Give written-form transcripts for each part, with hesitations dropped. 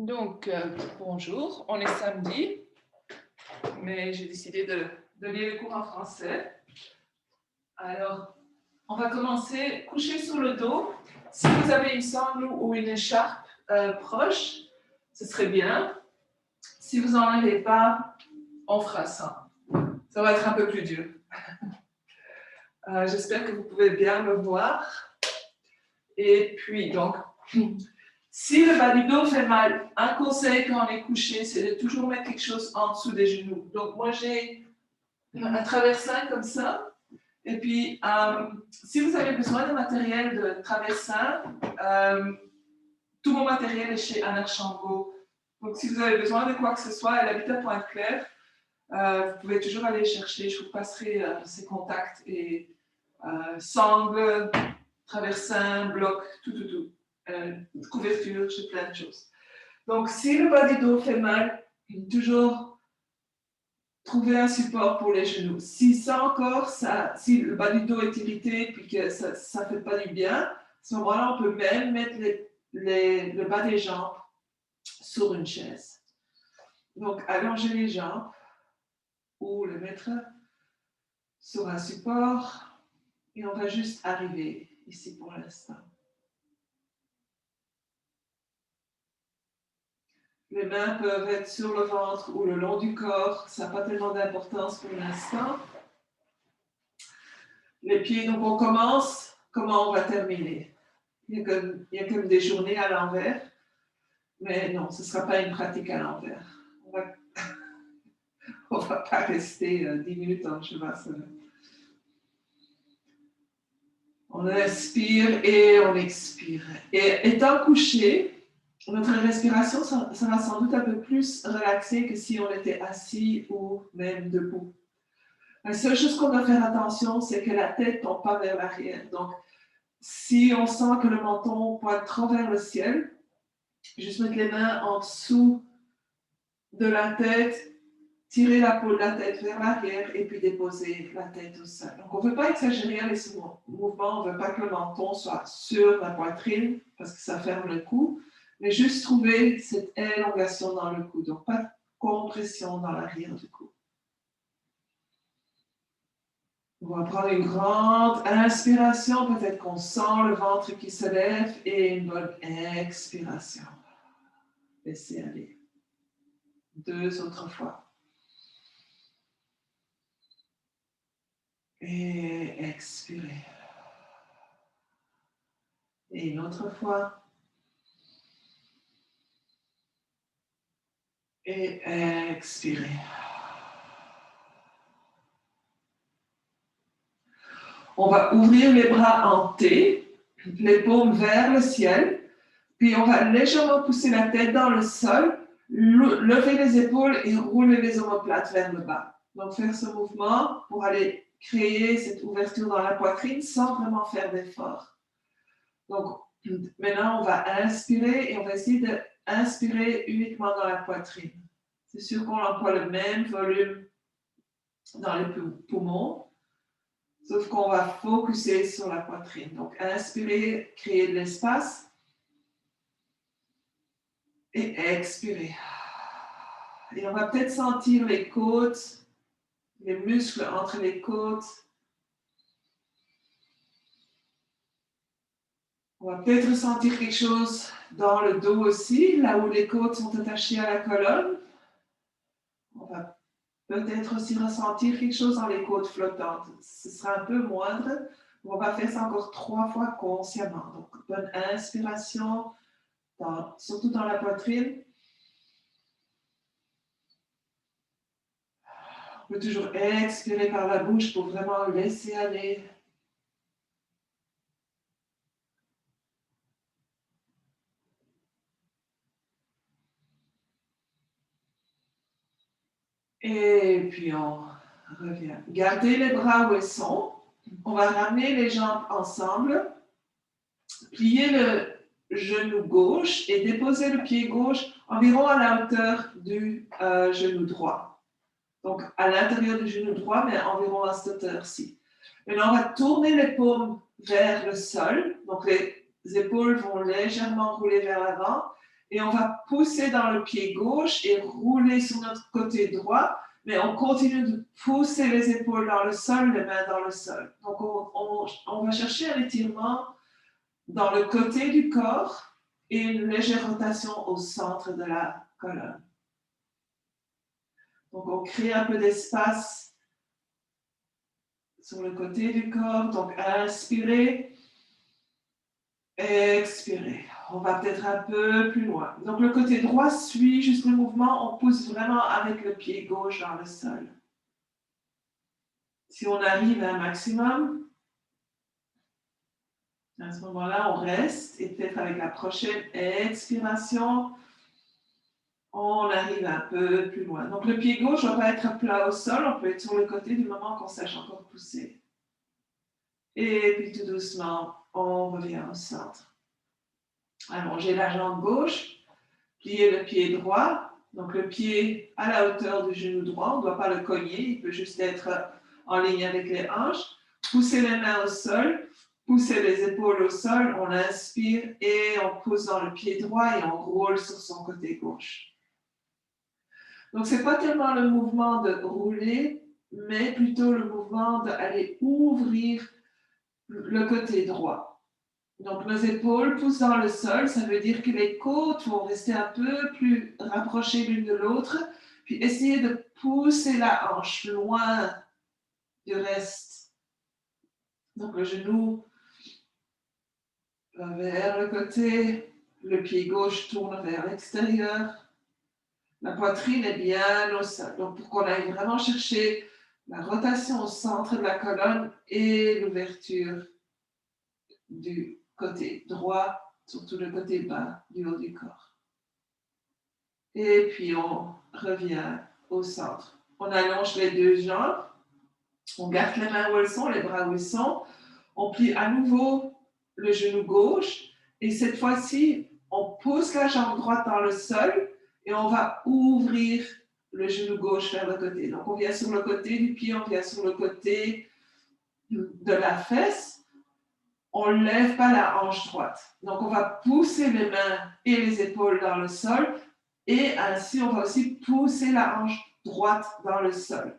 Donc, bonjour, on est samedi, mais j'ai décidé de lire le cours en français. Alors, on va commencer couché sur le dos. Si vous avez une sangle ou une écharpe proche, ce serait bien. Si vous n'en avez pas, on fera ça. Ça va être un peu plus dur. J'espère que vous pouvez bien me voir. Et puis, donc, si le bas du dos fait mal, un conseil quand on est couché, c'est de toujours mettre quelque chose en dessous des genoux. Donc, moi, j'ai un traversin comme ça. Et puis, si vous avez besoin de matériel de traversin, tout mon matériel est chez Anne Archambault. Donc, si vous avez besoin de quoi que ce soit, elle habite à Pointe-Claire. Vous pouvez toujours aller chercher. Je vous passerai ses contacts et sangles, traversin, bloc, tout. Couverture, j'ai plein de choses. Donc, si le bas du dos fait mal, toujours trouver un support pour les genoux. Si ça encore, si le bas du dos est irrité et que ça ne fait pas du bien, à ce moment-là, on peut même mettre le bas des jambes sur une chaise. Donc, allonger les jambes ou le mettre sur un support et on va juste arriver ici pour l'instant. Les mains peuvent être sur le ventre ou le long du corps, ça n'a pas tellement d'importance pour l'instant. Les pieds, donc on commence, comment on va terminer? Il y a comme des journées à l'envers, mais non, ce ne sera pas une pratique à l'envers. On ne va pas rester 10 minutes en Shavasana. On inspire et on expire. Et étant couché, notre respiration sera sans doute un peu plus relaxée que si on était assis ou même debout. La seule chose qu'on doit faire attention, c'est que la tête ne tombe pas vers l'arrière. Donc, si on sent que le menton pointe trop vers le ciel, juste mettre les mains en dessous de la tête, tirer la peau de la tête vers l'arrière et puis déposer la tête au sol. Donc, on ne veut pas exagérer les mouvements, on ne veut pas que le menton soit sur la poitrine parce que ça ferme le cou, mais juste trouver cette élongation dans le cou, donc pas de compression dans l'arrière du cou. On va prendre une grande inspiration, peut-être qu'on sent le ventre qui se lève et une bonne expiration. Laissez aller. 2 autres fois. Et expirez. Et une autre fois. Et expirez. On va ouvrir les bras en T, les paumes vers le ciel, puis on va légèrement pousser la tête dans le sol, lever les épaules et rouler les omoplates vers le bas. Donc faire ce mouvement pour aller créer cette ouverture dans la poitrine sans vraiment faire d'effort. Donc maintenant on va inspirer et on va essayer d'inspirer uniquement dans la poitrine. C'est sûr qu'on emploie le même volume dans les poumons, sauf qu'on va focuser sur la poitrine. Donc, inspirer, créer de l'espace. Et expirer. Et on va peut-être sentir les côtes, les muscles entre les côtes. On va peut-être ressentir quelque chose dans le dos aussi, là où les côtes sont attachées à la colonne. On va peut-être aussi ressentir quelque chose dans les côtes flottantes. Ce sera un peu moindre. On va faire ça encore 3 fois consciemment. Donc, bonne inspiration, surtout dans la poitrine. On peut toujours expirer par la bouche pour vraiment laisser aller. Et puis on revient. Gardez les bras où ils sont. On va ramener les jambes ensemble. Plier le genou gauche et déposer le pied gauche environ à la hauteur du genou droit. Donc à l'intérieur du genou droit, mais environ à cette hauteur-ci. Maintenant, on va tourner les paumes vers le sol. Donc les épaules vont légèrement rouler vers l'avant. Et on va pousser dans le pied gauche et rouler sur notre côté droit, mais on continue de pousser les épaules dans le sol, les mains dans le sol. Donc, on va chercher un étirement dans le côté du corps et une légère rotation au centre de la colonne. Donc, on crée un peu d'espace sur le côté du corps. Donc, inspirez, expirez. On va peut-être un peu plus loin. Donc, le côté droit suit juste le mouvement. On pousse vraiment avec le pied gauche dans le sol. Si on arrive à un maximum, à ce moment-là, on reste. Et peut-être avec la prochaine expiration, on arrive un peu plus loin. Donc, le pied gauche ne va pas être plat au sol. On peut être sur le côté du moment qu'on sache encore pousser. Et puis, tout doucement, on revient au centre. Allongez la jambe gauche, pliez le pied droit, donc le pied à la hauteur du genou droit, on ne doit pas le cogner, il peut juste être en ligne avec les hanches. Poussez les mains au sol, poussez les épaules au sol, on inspire et on pousse dans le pied droit et on roule sur son côté gauche. Donc, ce n'est pas tellement le mouvement de rouler, mais plutôt le mouvement d'aller ouvrir le côté droit. Donc, nos épaules poussent dans le sol, ça veut dire que les côtes vont rester un peu plus rapprochées l'une de l'autre, puis essayez de pousser la hanche loin du reste. Donc, le genou va vers le côté, le pied gauche tourne vers l'extérieur, la poitrine est bien au sol. Donc, pour qu'on aille vraiment chercher la rotation au centre de la colonne et l'ouverture du côté droit, surtout le côté bas du haut du corps. Et puis on revient au centre. On allonge les deux jambes, on garde les mains où elles sont, les bras où ils sont. On plie à nouveau le genou gauche et cette fois-ci, on pousse la jambe droite dans le sol et on va ouvrir le genou gauche vers le côté. Donc on vient sur le côté du pied, on vient sur le côté de la fesse. On ne lève pas la hanche droite. Donc, on va pousser les mains et les épaules dans le sol et ainsi, on va aussi pousser la hanche droite dans le sol.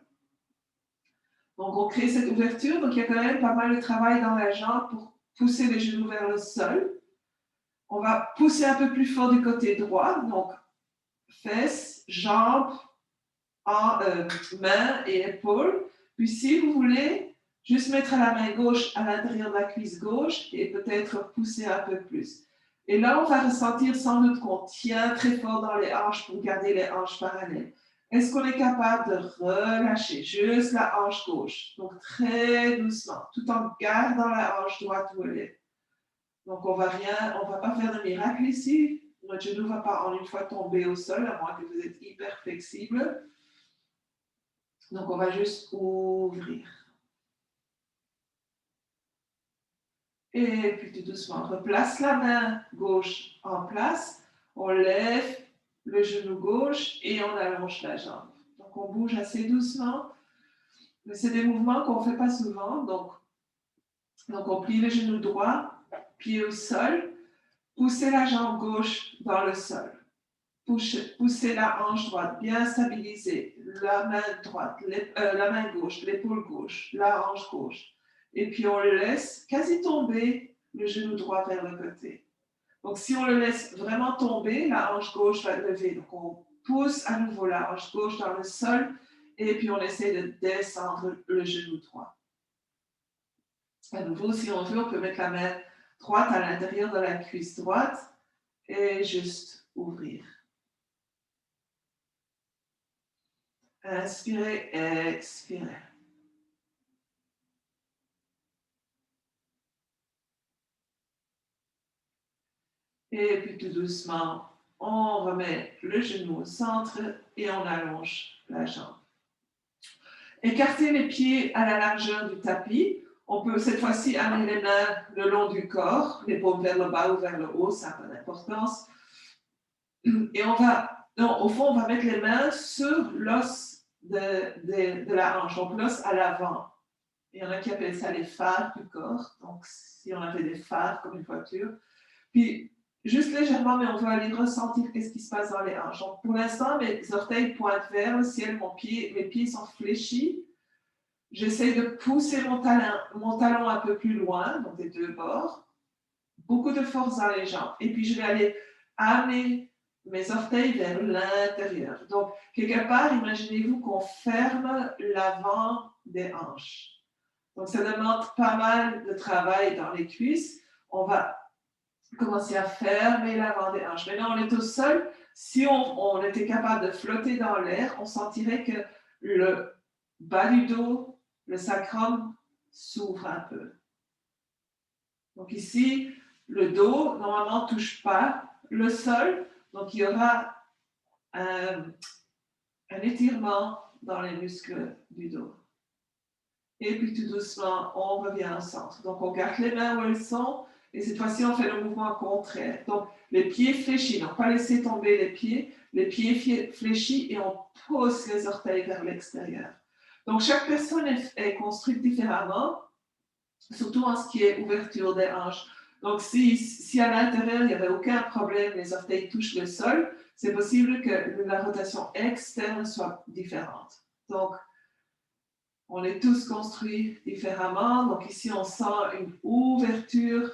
Donc, on crée cette ouverture. Donc, il y a quand même pas mal de travail dans la jambe pour pousser les genoux vers le sol. On va pousser un peu plus fort du côté droit. Donc, fesses, jambes, mains et épaules. Puis, si vous voulez, juste mettre la main gauche à l'intérieur de la cuisse gauche et peut-être pousser un peu plus. Et là, on va ressentir sans doute qu'on tient très fort dans les hanches pour garder les hanches parallèles. Est-ce qu'on est capable de relâcher juste la hanche gauche? Donc, très doucement, tout en gardant la hanche droite où elle est. Donc, on va pas faire de miracle ici. Notre genou ne va pas en une fois tomber au sol, à moins que vous êtes hyper flexible. Donc, on va juste ouvrir. Et puis tout doucement, on replace la main gauche en place, on lève le genou gauche et on allonge la jambe. Donc on bouge assez doucement, mais c'est des mouvements qu'on ne fait pas souvent. Donc on plie le genou droit, pied au sol, poussez la jambe gauche dans le sol. Poussez la hanche droite, bien stabilisée, la main droite, la main gauche, l'épaule gauche, la hanche gauche. Et puis on le laisse quasi tomber le genou droit vers le côté. Donc si on le laisse vraiment tomber, la hanche gauche va lever. Donc on pousse à nouveau la hanche gauche dans le sol et puis on essaie de descendre le genou droit. À nouveau, si on veut, on peut mettre la main droite à l'intérieur de la cuisse droite et juste ouvrir. Inspirez, expirez. Et puis tout doucement, on remet le genou au centre et on allonge la jambe. Écartez les pieds à la largeur du tapis. On peut cette fois-ci amener les mains le long du corps, les paumes vers le bas ou vers le haut, ça n'a pas d'importance. Et au fond, on va mettre les mains sur l'os de la hanche, donc l'os à l'avant. Il y en a qui appellent ça les phares du corps. Donc, si on avait des phares comme une voiture. Puis, juste légèrement, mais on veut aller ressentir qu'est-ce qui se passe dans les hanches. Donc, pour l'instant, mes orteils pointent vers le ciel, mes pieds sont fléchis. J'essaie de pousser mon talon un peu plus loin, donc des deux bords. Beaucoup de force dans les jambes. Et puis, je vais aller amener mes orteils vers l'intérieur. Donc, quelque part, imaginez-vous qu'on ferme l'avant des hanches. Donc, ça demande pas mal de travail dans les cuisses. On va commencer à fermer l'avant des hanches. Maintenant, on est au sol. Si on était capable de flotter dans l'air, on sentirait que le bas du dos, le sacrum, s'ouvre un peu. Donc ici, le dos, normalement, ne touche pas le sol. Donc, il y aura un étirement dans les muscles du dos. Et puis, tout doucement, on revient au centre. Donc, on garde les mains où elles sont. Et cette fois-ci, on fait le mouvement contraire. Donc, les pieds fléchis. Donc, pas laisser tomber les pieds fléchis et on pousse les orteils vers l'extérieur. Donc, chaque personne est construite différemment, surtout en ce qui est ouverture des hanches. Donc, si à l'intérieur, il n'y avait aucun problème, les orteils touchent le sol, c'est possible que la rotation externe soit différente. Donc, on est tous construits différemment. Donc, ici, on sent une ouverture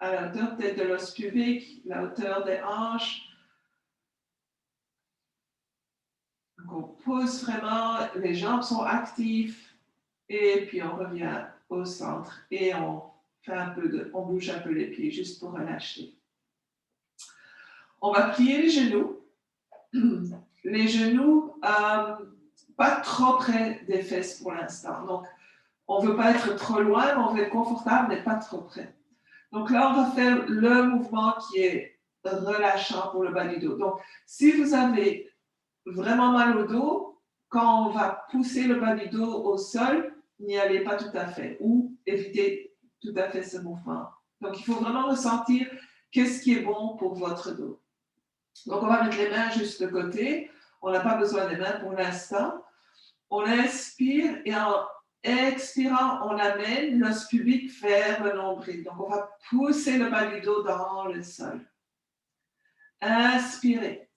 à la hauteur peut-être de l'os pubique, la hauteur des hanches. Donc, on pousse vraiment, les jambes sont actives et puis on revient au centre et on bouge un peu les pieds juste pour relâcher. On va plier les genoux. Les genoux, pas trop près des fesses pour l'instant. Donc, on ne veut pas être trop loin, mais on veut être confortable, mais pas trop près. Donc là, on va faire le mouvement qui est relâchant pour le bas du dos. Donc, si vous avez vraiment mal au dos, quand on va pousser le bas du dos au sol, n'y allez pas tout à fait ou évitez tout à fait ce mouvement. Donc, il faut vraiment ressentir qu'est-ce qui est bon pour votre dos. Donc, on va mettre les mains juste de côté. On n'a pas besoin des mains pour l'instant. On inspire et en expirant, on amène l'os pubique vers le nombril. Donc, on va pousser le bas du dos dans le sol. Inspirez.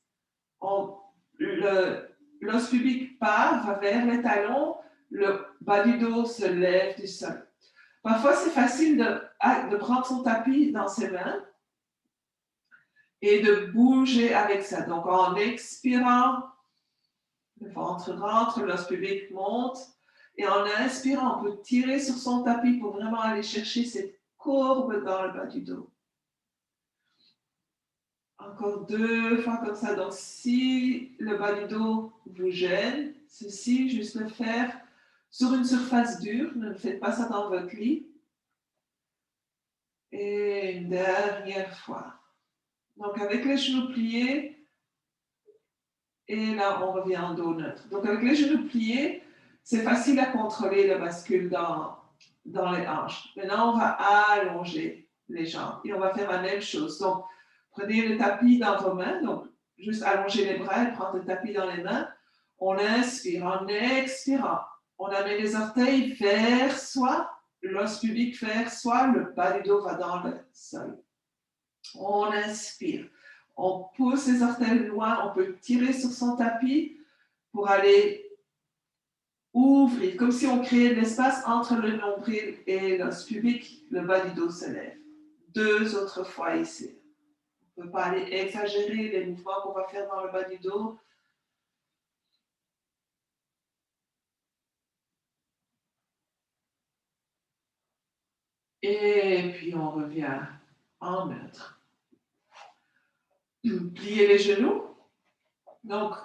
L'os pubique part, va vers les talons, le bas du dos se lève du sol. Parfois, c'est facile de prendre son tapis dans ses mains et de bouger avec ça. Donc, en expirant, le ventre rentre, l'os pubique monte. Et en inspirant, on peut tirer sur son tapis pour vraiment aller chercher cette courbe dans le bas du dos. Encore 2 fois comme ça. Donc, si le bas du dos vous gêne, ceci, juste le faire sur une surface dure. Ne faites pas ça dans votre lit. Et une dernière fois. Donc, avec les genoux pliés, et là, on revient en dos neutre. Donc, avec les genoux pliés, c'est facile à contrôler le bascule dans les hanches. Maintenant, on va allonger les jambes et on va faire la même chose. Donc, prenez le tapis dans vos mains. Donc, juste allonger les bras et prendre le tapis dans les mains. On inspire. En expirant, on amène les orteils vers soi, l'os pubique vers soi, le bas du dos va dans le sol. On inspire. On pousse les orteils loin. On peut tirer sur son tapis pour aller ouvrir, comme si on créait de l'espace entre le nombril et l'os pubique, le bas du dos se lève. 2 autres fois ici. On ne peut pas aller exagérer les mouvements qu'on va faire dans le bas du dos. Et puis on revient en neutre. Plier les genoux. Donc,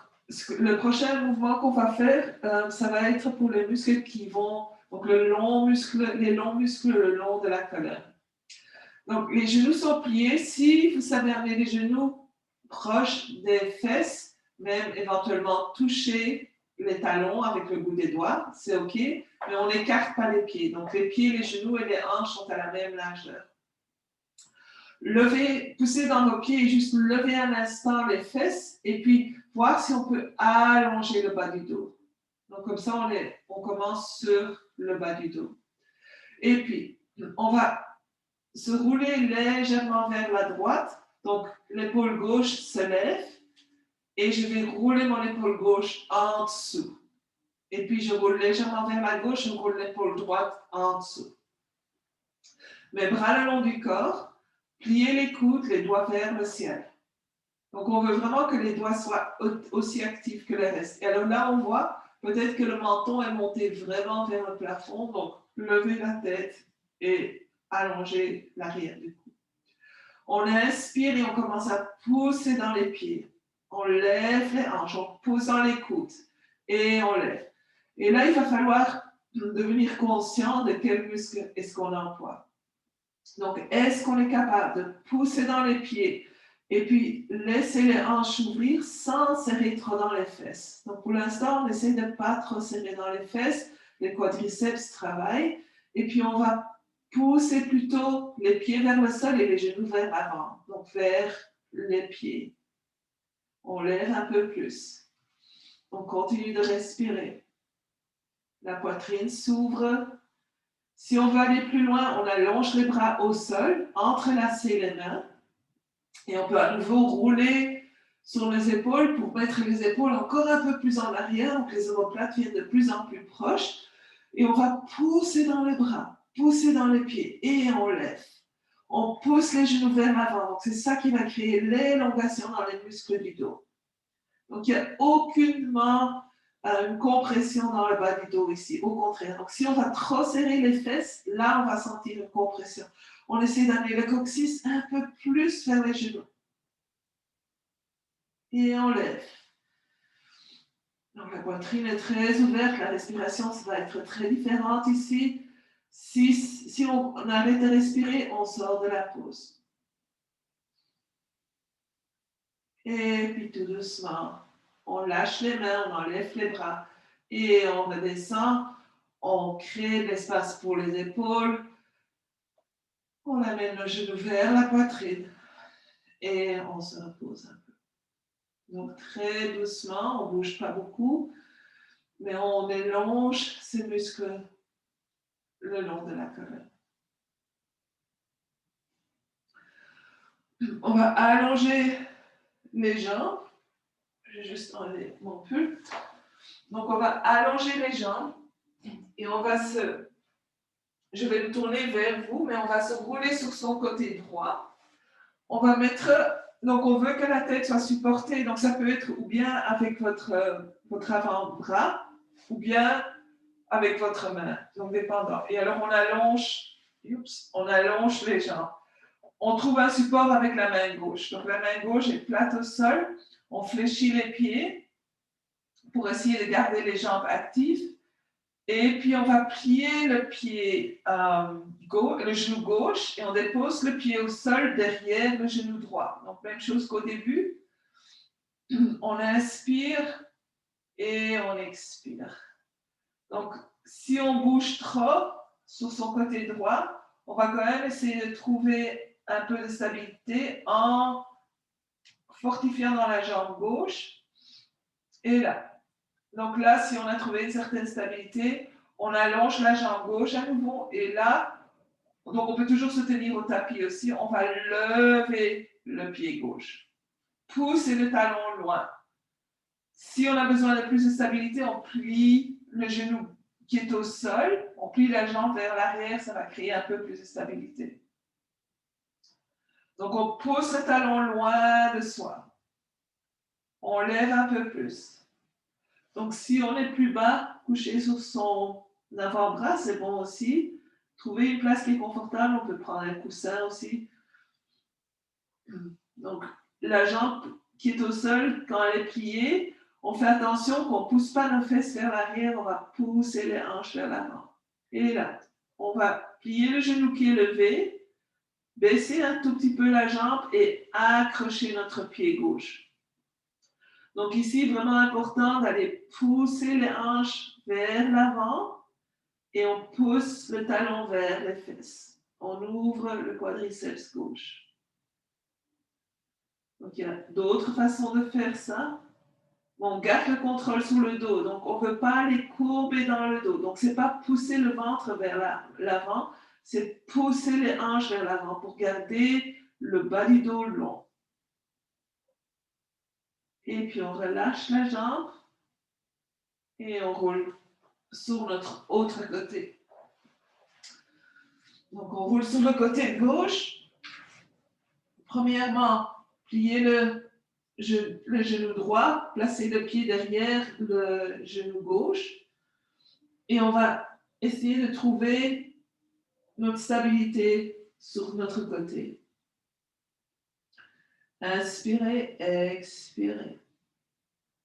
le prochain mouvement qu'on va faire, ça va être pour les muscles qui vont, donc les longs muscles le long de la colonne. Donc, les genoux sont pliés. Si vous savez amener les genoux proches des fesses, même éventuellement toucher les talons avec le bout des doigts, c'est OK, mais on n'écarte pas les pieds. Donc, les pieds, les genoux et les hanches sont à la même largeur. Levez, poussez dans vos pieds et juste lever un instant les fesses et puis voir si on peut allonger le bas du dos. Donc, comme ça, on commence sur le bas du dos. Et puis, on va se rouler légèrement vers la droite. Donc, l'épaule gauche se lève et je vais rouler mon épaule gauche en dessous. Et puis, je roule légèrement vers la gauche, je roule l'épaule droite en dessous. Mes bras le long du corps, plier les coudes, les doigts vers le ciel. Donc, on veut vraiment que les doigts soient aussi actifs que le reste. Et alors là, on voit peut-être que le menton est monté vraiment vers le plafond. Donc, lever la tête et allonger l'arrière du cou. On inspire et on commence à pousser dans les pieds. On lève les hanches, on pousse dans les coudes et on lève. Et là, il va falloir devenir conscient de quel muscle est-ce qu'on emploie. Donc, est-ce qu'on est capable de pousser dans les pieds et puis laisser les hanches s'ouvrir sans serrer trop dans les fesses. Donc, pour l'instant, on essaie de ne pas trop serrer dans les fesses. Les quadriceps travaillent. Et puis, on va pousser plutôt les pieds vers le sol et les genoux vers l'avant. Donc, vers les pieds. On lève un peu plus. On continue de respirer. La poitrine s'ouvre. Si on veut aller plus loin, on allonge les bras au sol, entrelacer les mains. Et on peut à nouveau rouler sur les épaules pour mettre les épaules encore un peu plus en arrière, donc les omoplates viennent de plus en plus proches. Et on va pousser dans les bras, pousser dans les pieds et on lève. On pousse les genoux vers l'avant. Donc c'est ça qui va créer l'élongation dans les muscles du dos. Donc il n'y a aucunement une compression dans le bas du dos ici, au contraire. Donc si on va trop serrer les fesses, là on va sentir une compression. On essaie d'amener le coccyx un peu plus vers les genoux. Et on lève. Donc la poitrine est très ouverte, la respiration ça va être très différente ici. Si on arrête de respirer, on sort de la pause. Et puis tout doucement, on lâche les mains, on enlève les bras et on redescend. On crée de l'espace pour les épaules. On amène le genou vers la poitrine et on se repose un peu. Donc très doucement, on ne bouge pas beaucoup, mais on élonge ces muscles le long de la colonne. On va allonger les jambes. Je vais juste enlever mon pull. Donc on va allonger les jambes et on va se... Je vais me tourner vers vous, mais on va se rouler sur son côté droit. On va mettre... Donc on veut que la tête soit supportée. Donc ça peut être ou bien avec votre avant-bras ou bien avec votre main. Donc dépendant. Et alors on allonge les jambes. On trouve un support avec la main gauche. Donc la main gauche est plate au sol. On fléchit les pieds pour essayer de garder les jambes actives. Et puis on va plier le pied le genou gauche et on dépose le pied au sol derrière le genou droit. Donc même chose qu'au début. On inspire et on expire. Donc si on bouge trop sur son côté droit, on va quand même essayer de trouver un peu de stabilité en fortifiant dans la jambe gauche. Et là. Donc là, si on a trouvé une certaine stabilité, on allonge la jambe gauche à nouveau. Et là, donc on peut toujours se tenir au tapis aussi. On va lever le pied gauche. Pousser le talon loin. Si on a besoin de plus de stabilité, on plie le genou qui est au sol. On plie la jambe vers l'arrière. Ça va créer un peu plus de stabilité. Donc on pousse le talon loin de soi. On lève un peu plus. Donc, si on est plus bas, couché sur son avant-bras, c'est bon aussi. Trouver une place qui est confortable, on peut prendre un coussin aussi. Donc, la jambe qui est au sol, quand elle est pliée, on fait attention qu'on ne pousse pas nos fesses vers l'arrière, on va pousser les hanches vers l'avant. Et là, on va plier le genou qui est levé, baisser un tout petit peu la jambe et accrocher notre pied gauche. Donc ici, vraiment important d'aller pousser les hanches vers l'avant et on pousse le talon vers les fesses. On ouvre le quadriceps gauche. Donc il y a d'autres façons de faire ça. On garde le contrôle sur le dos, donc on ne veut pas aller courber dans le dos. Donc ce n'est pas pousser le ventre vers l'avant, c'est pousser les hanches vers l'avant pour garder le bas du dos long. Et puis on relâche la jambe et on roule sur notre autre côté. Donc on roule sur le côté gauche. Premièrement, pliez le genou droit, placez le pied derrière le genou gauche et on va essayer de trouver notre stabilité sur notre côté. Inspirez, expirez.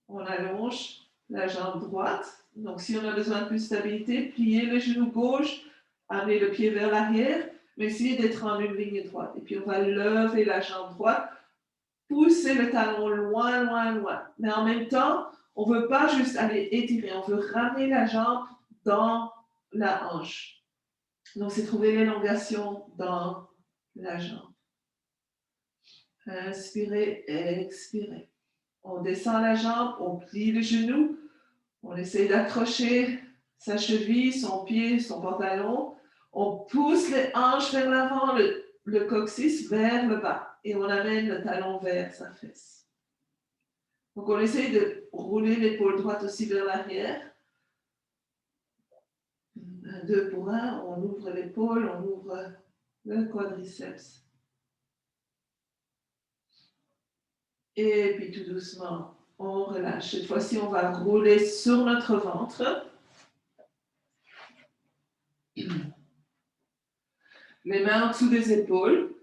On allonge la jambe droite. Donc, si on a besoin de plus de stabilité, pliez le genou gauche, amenez le pied vers l'arrière, mais essayez d'être en une ligne droite. Et puis, on va lever la jambe droite, pousser le talon loin, loin, loin. Mais en même temps, on ne veut pas juste aller étirer, on veut ramener la jambe dans la hanche. Donc, c'est trouver l'élongation dans la jambe. Inspirez, expirez. On descend la jambe, on plie le genou, on essaie d'accrocher sa cheville, son pied, son pantalon. On pousse les hanches vers l'avant, le coccyx vers le bas et on amène le talon vers sa fesse. Donc on essaie de rouler l'épaule droite aussi vers l'arrière. 2 pour 1, on ouvre l'épaule, on ouvre le quadriceps. Et puis tout doucement, on relâche. Cette fois-ci, on va rouler sur notre ventre. Les mains en dessous des épaules.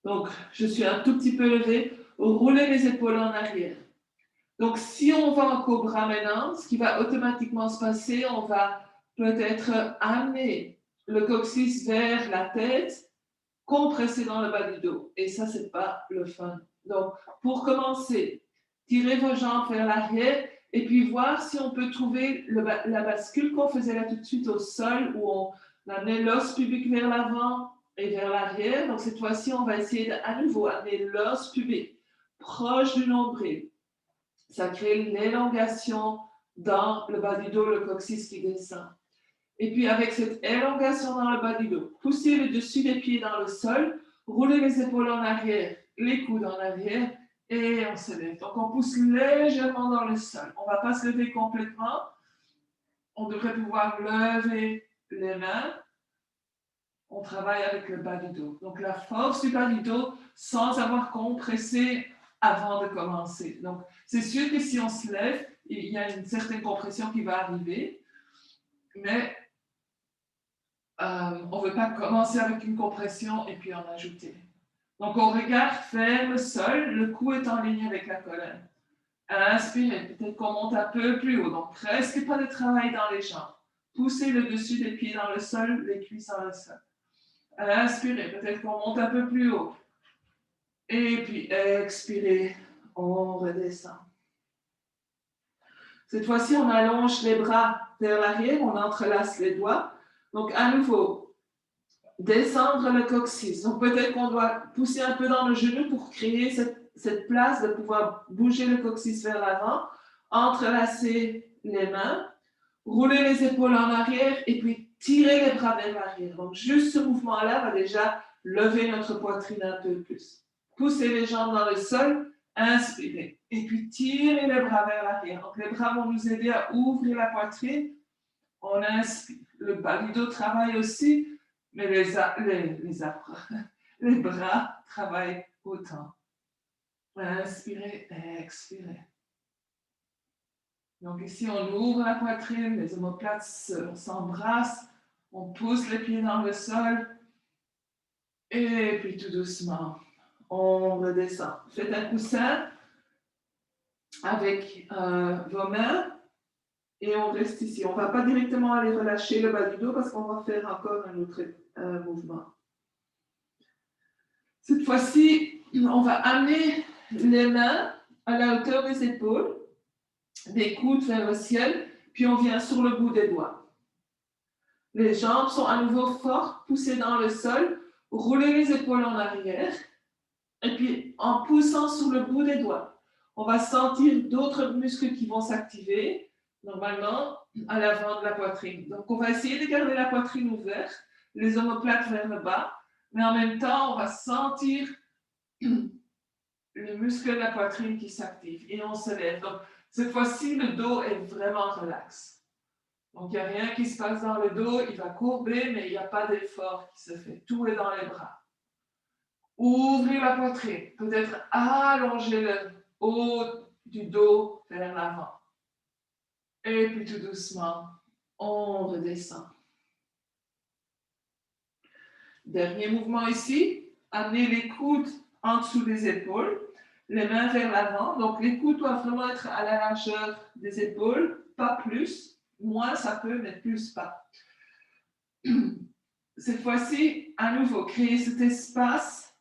Donc, je suis un tout petit peu levée. Roulez les épaules en arrière. Donc, si on va en cobra maintenant, ce qui va automatiquement se passer, on va peut-être amener le coccyx vers la tête, compresser dans le bas du dos. Et ça, c'est pas le fun. Donc, pour commencer, tirez vos jambes vers l'arrière et puis voir si on peut trouver la bascule qu'on faisait là tout de suite au sol où on amenait l'os pubique vers l'avant et vers l'arrière. Donc, cette fois-ci, on va essayer à nouveau amener l'os pubique proche du nombril. Ça crée l'élongation dans le bas du dos, le coccyx qui descend. Et puis, avec cette élongation dans le bas du dos, poussez le dessus des pieds dans le sol, roulez les épaules en arrière, les coudes en arrière, et on se lève. Donc, on pousse légèrement dans le sol. On ne va pas se lever complètement. On devrait pouvoir lever les mains. On travaille avec le bas du dos. Donc, la force du bas du dos sans avoir compressé avant de commencer. Donc, c'est sûr que si on se lève, il y a une certaine compression qui va arriver, mais on ne veut pas commencer avec une compression et puis en ajouter. Donc, on regarde vers le sol, le cou est en ligne avec la colonne. Inspirez, peut-être qu'on monte un peu plus haut, donc presque pas de travail dans les jambes. Poussez le dessus des pieds dans le sol, les cuisses dans le sol. Inspirez, peut-être qu'on monte un peu plus haut. Et puis expirez, on redescend. Cette fois-ci, on allonge les bras vers l'arrière, on entrelace les doigts. Donc, à nouveau, descendre le coccyx. Donc, peut-être qu'on doit pousser un peu dans le genou pour créer cette place de pouvoir bouger le coccyx vers l'avant, entrelacer les mains, rouler les épaules en arrière et puis tirer les bras vers l'arrière. Donc, juste ce mouvement-là va déjà lever notre poitrine un peu plus. Poussez les jambes dans le sol, inspirez. Et puis, tirez les bras vers l'arrière. Donc, les bras vont nous aider à ouvrir la poitrine. On inspire. Le bas du dos travaille aussi, mais les bras travaillent autant. Inspirez, expirez. Donc ici, on ouvre la poitrine, les omoplates s'embrassent, on pousse les pieds dans le sol, et puis tout doucement, on redescend. Faites un coussin avec vos mains, et on reste ici. On ne va pas directement aller relâcher le bas du dos parce qu'on va faire encore un autre mouvement. Cette fois-ci, on va amener les mains à la hauteur des épaules, des coudes vers le ciel, puis on vient sur le bout des doigts. Les jambes sont à nouveau fortes, poussées dans le sol, roulez les épaules en arrière, et puis en poussant sur le bout des doigts, on va sentir d'autres muscles qui vont s'activer, normalement à l'avant de la poitrine. Donc on va essayer de garder la poitrine ouverte, les omoplates vers le bas, mais en même temps, on va sentir le muscle de la poitrine qui s'active et on se lève. Donc, cette fois-ci, le dos est vraiment relax. Donc, il n'y a rien qui se passe dans le dos, il va courber, mais il n'y a pas d'effort qui se fait. Tout est dans les bras. Ouvrez la poitrine, peut-être allonger le haut du dos vers l'avant. Et puis tout doucement, on redescend. Dernier mouvement ici, amenez les coudes en dessous des épaules, les mains vers l'avant. Donc les coudes doivent vraiment être à la largeur des épaules, pas plus. Moins ça peut, mais plus pas. Cette fois-ci, à nouveau, créez cet espace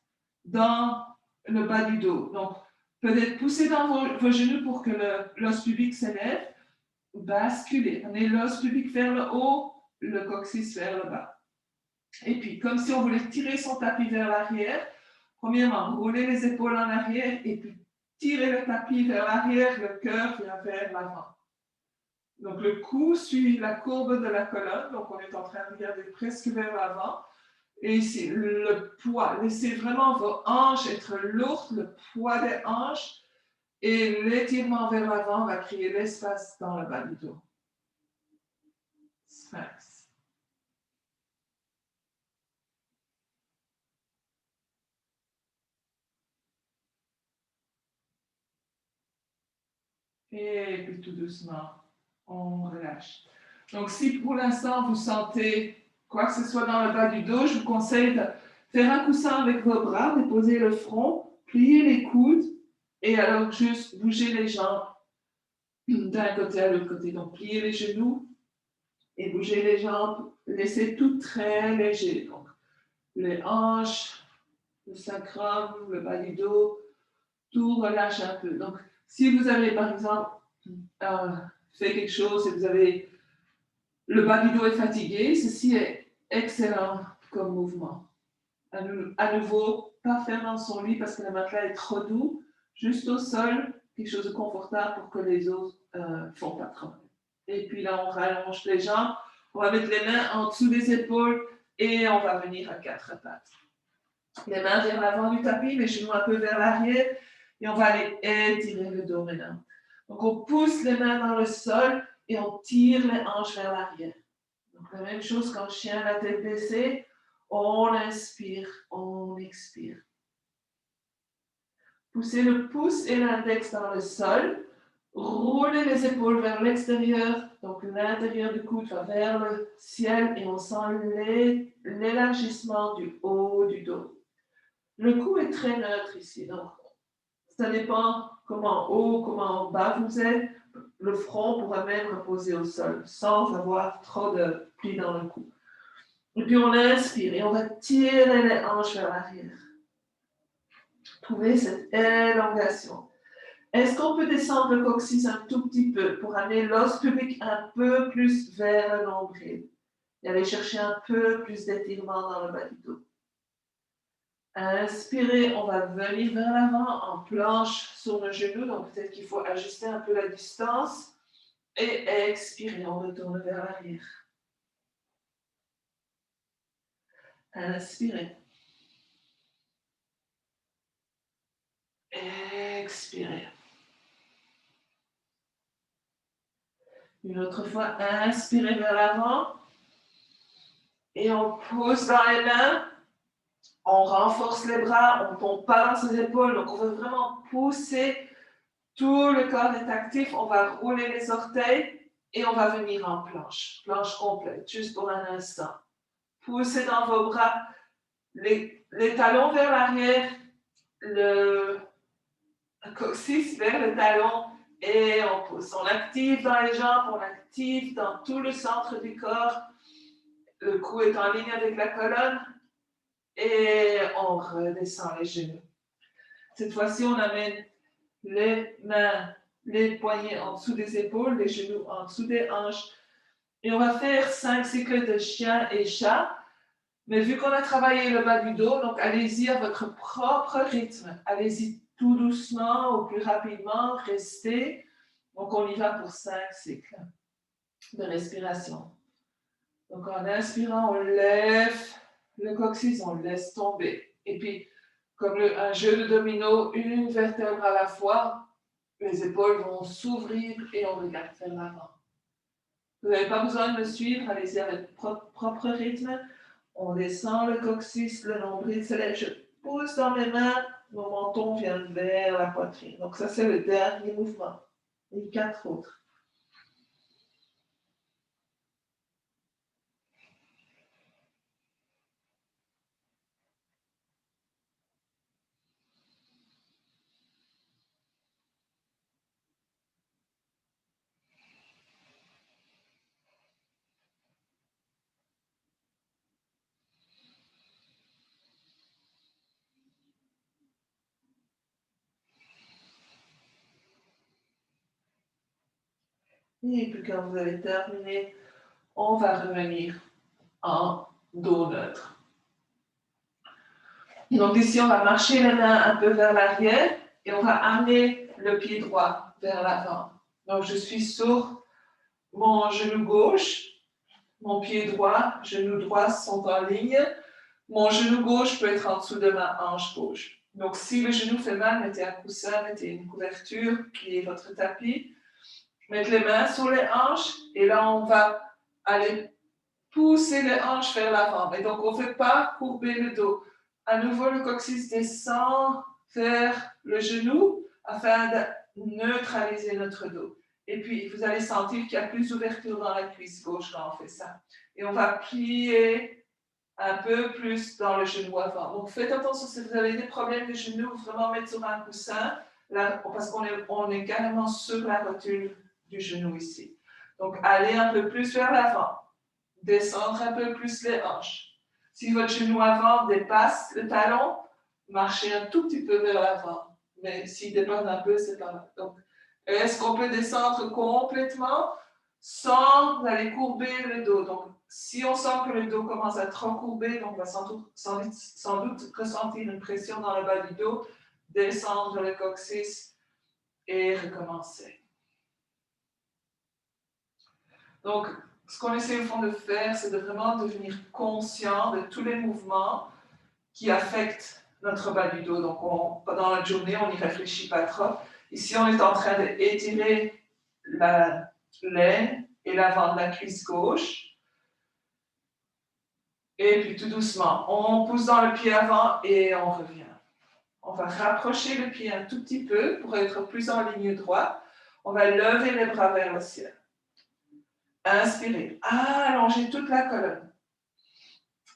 dans le bas du dos. Donc, peut-être pousser dans vos genoux pour que l'os pubique s'élève. Basculer. Amenez l'os pubique vers le haut, le coccyx vers le bas. Et puis, comme si on voulait tirer son tapis vers l'arrière, premièrement, roulez les épaules en arrière et puis tirez le tapis vers l'arrière, le cœur vient vers l'avant. Donc, le cou suit la courbe de la colonne, donc on est en train de regarder presque vers l'avant. Et ici, le poids, laissez vraiment vos hanches être lourdes, le poids des hanches, et l'étirement vers l'avant va créer l'espace dans le bas du dos. Sphinx. Et puis tout doucement, on relâche. Donc si pour l'instant vous sentez quoi que ce soit dans le bas du dos, je vous conseille de faire un coussin avec vos bras, déposer le front, plier les coudes et alors juste bouger les jambes d'un côté à l'autre côté. Donc plier les genoux et bouger les jambes, laissez tout très léger. Donc les hanches, le sacrum, le bas du dos, tout relâche un peu. Donc si vous avez par exemple fait quelque chose et vous avez le bas du dos est fatigué, ceci est excellent comme mouvement. À nouveau, pas faire dans son lit parce que le matelas est trop doux, juste au sol, quelque chose de confortable pour que les os ne font pas trop mal. Et puis là, on rallonge les jambes, on va mettre les mains en dessous des épaules et on va venir à quatre pattes. Les mains vers l'avant du tapis, les genoux un peu vers l'arrière et on va aller étirer le dos maintenant. Donc on pousse les mains dans le sol et on tire les hanches vers l'arrière. Donc la même chose quand chien la tête baissée, on inspire, on expire. Poussez le pouce et l'index dans le sol. Roulez les épaules vers l'extérieur. Donc l'intérieur du coude va vers le ciel et on sent l'élargissement du haut du dos. Le cou est très neutre ici. Donc ça dépend comment haut, comment bas vous êtes. Le front pourra même reposer au sol sans avoir trop de plis dans le cou. Et puis on inspire et on va tirer les hanches vers l'arrière. Trouvez cette élongation. Est-ce qu'on peut descendre le coccyx un tout petit peu pour amener l'os pubique un peu plus vers le nombril et aller chercher un peu plus d'étirement dans le bas du dos. Inspirez, on va venir vers l'avant en planche sur le genou, donc peut-être qu'il faut ajuster un peu la distance. Et expirez, on retourne vers l'arrière. Inspirez. Expirez. Une autre fois, inspirez vers l'avant. Et on pousse dans les mains. On renforce les bras, on ne tombe pas dans ses épaules. Donc, on veut vraiment pousser. Tout le corps est actif. On va rouler les orteils et on va venir en planche. Planche complète, juste pour un instant. Poussez dans vos bras. Les talons vers l'arrière. Le coccyx vers le talon. Et on pousse. On active dans les jambes, on active dans tout le centre du corps. Le cou est en ligne avec la colonne. Et on redescend les genoux. Cette fois-ci, on amène les mains, les poignets en dessous des épaules, les genoux en dessous des hanches. Et on va faire 5 cycles de chien et chat. Mais vu qu'on a travaillé le bas du dos, donc allez-y à votre propre rythme. Allez-y tout doucement ou plus rapidement, restez. Donc on y va pour 5 cycles de respiration. Donc en inspirant, on lève le coccyx, on le laisse tomber. Et puis, comme un jeu de domino, une vertèbre à la fois, les épaules vont s'ouvrir et on regarde vers l'avant. Vous n'avez pas besoin de me suivre, allez-y à votre propre rythme. On descend le coccyx, le nombril se lève, je pousse dans mes mains, mon menton vient vers la poitrine. Donc ça, c'est le dernier mouvement. Les 4 autres. Et puis quand vous avez terminé, on va revenir en dos neutre. Donc ici, on va marcher les mains un peu vers l'arrière et on va amener le pied droit vers l'avant. Donc je suis sur mon genou gauche, mon pied droit, genou droit sont en ligne. Mon genou gauche peut être en dessous de ma hanche gauche. Donc si le genou fait mal, mettez un coussin, mettez une couverture qui est votre tapis. Mettez les mains sur les hanches et là on va aller pousser les hanches vers l'avant. Et donc on ne fait pas courber le dos. À nouveau, le coccyx descend vers le genou afin de neutraliser notre dos. Et puis, vous allez sentir qu'il y a plus d'ouverture dans la cuisse gauche quand on fait ça. Et on va plier un peu plus dans le genou avant. Donc, faites attention si vous avez des problèmes de genoux, vraiment mettre sur un coussin, là, parce qu'on est carrément sur la rotule du genou ici. Donc, allez un peu plus vers l'avant. Descendre un peu plus les hanches. Si votre genou avant dépasse le talon, marchez un tout petit peu vers l'avant. Mais s'il dépasse un peu, c'est pas mal. Donc, est-ce qu'on peut descendre complètement sans aller courber le dos? Donc, si on sent que le dos commence à trop courber, donc on va sans doute ressentir une pression dans le bas du dos, descendre le coccyx et recommencer. Donc, ce qu'on essaie au fond de faire, c'est de vraiment devenir conscient de tous les mouvements qui affectent notre bas du dos. Donc, pendant la journée, on n'y réfléchit pas trop. Ici, on est en train d'étirer la l'aine et l'avant de la cuisse gauche. Et puis, tout doucement, on pousse dans le pied avant et on revient. On va rapprocher le pied un tout petit peu pour être plus en ligne droite. On va lever les bras vers le ciel. Inspirez, allongez toute la colonne.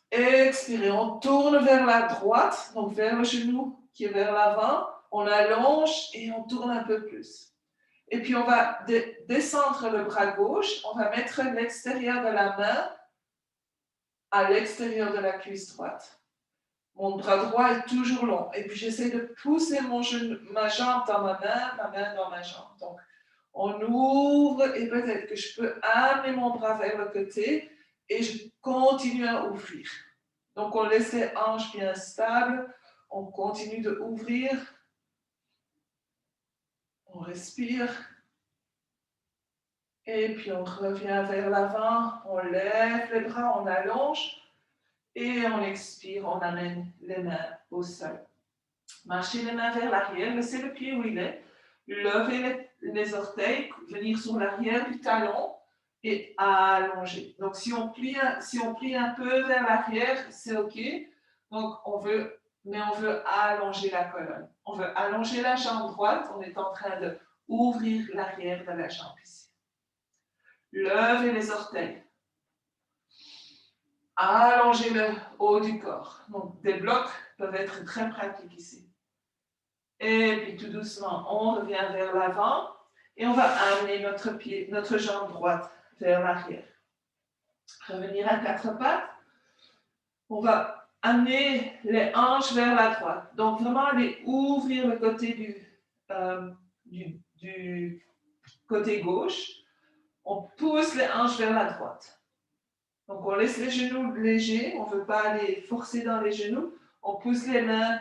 Expirez, on tourne vers la droite, donc vers le genou qui est vers l'avant. On allonge et on tourne un peu plus. Et puis on va descendre le bras gauche, on va mettre l'extérieur de la main à l'extérieur de la cuisse droite. Mon bras droit est toujours long. Et puis j'essaie de pousser ma jambe dans ma main dans ma jambe. Donc on ouvre et peut-être que je peux amener mon bras vers le côté et je continue à ouvrir. Donc on laisse les hanches bien stables, on continue de ouvrir, on respire et puis on revient vers l'avant, on lève les bras, on allonge et on expire, on amène les mains au sol. Marchez les mains vers l'arrière, laissez le pied où il est, levez les orteils, venir sur l'arrière du talon et allonger. Donc si on plie un peu vers l'arrière, c'est OK. Donc on veut allonger la colonne. On veut allonger la jambe droite, on est en train de ouvrir l'arrière de la jambe ici. Levez les orteils. Allongez le haut du corps. Donc des blocs peuvent être très pratiques ici. Et puis tout doucement, on revient vers l'avant et on va amener notre jambe droite vers l'arrière. Revenir à 4 pattes. On va amener les hanches vers la droite. Donc vraiment aller ouvrir le côté du côté gauche. On pousse les hanches vers la droite. Donc on laisse les genoux légers, on ne veut pas aller forcer dans les genoux. On pousse les mains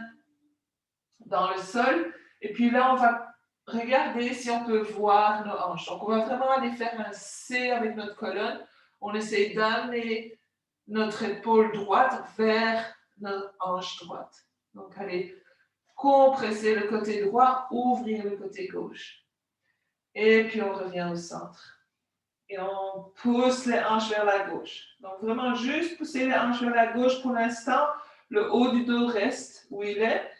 dans le sol. Et puis là, on va regarder si on peut voir nos hanches. Donc, on va vraiment aller faire un C avec notre colonne. on essaye d'amener notre épaule droite vers notre hanche droite. Donc, allez compresser le côté droit, ouvrir le côté gauche. Et puis, on revient au centre. Et on pousse les hanches vers la gauche. Donc, vraiment, juste pousser les hanches vers la gauche pour l'instant. Le haut du dos reste où il est.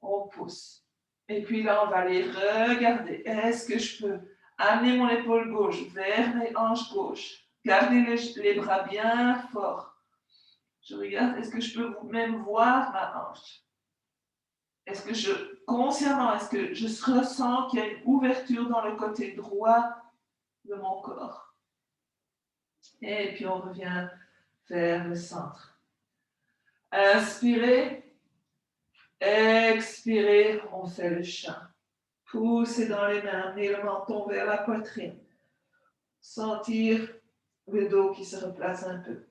On pousse. Et puis là, on va aller regarder. Est-ce que je peux amener mon épaule gauche vers mes hanches gauches? Garder les bras bien forts. Je regarde, est-ce que je peux même voir ma hanche? Est-ce que consciemment, est-ce que je ressens qu'il y a une ouverture dans le côté droit de mon corps? Et puis on revient vers le centre. Inspirez, expirez, on fait le chat. Poussez dans les mains, amenez le menton vers la poitrine. Sentir le dos qui se replace un peu.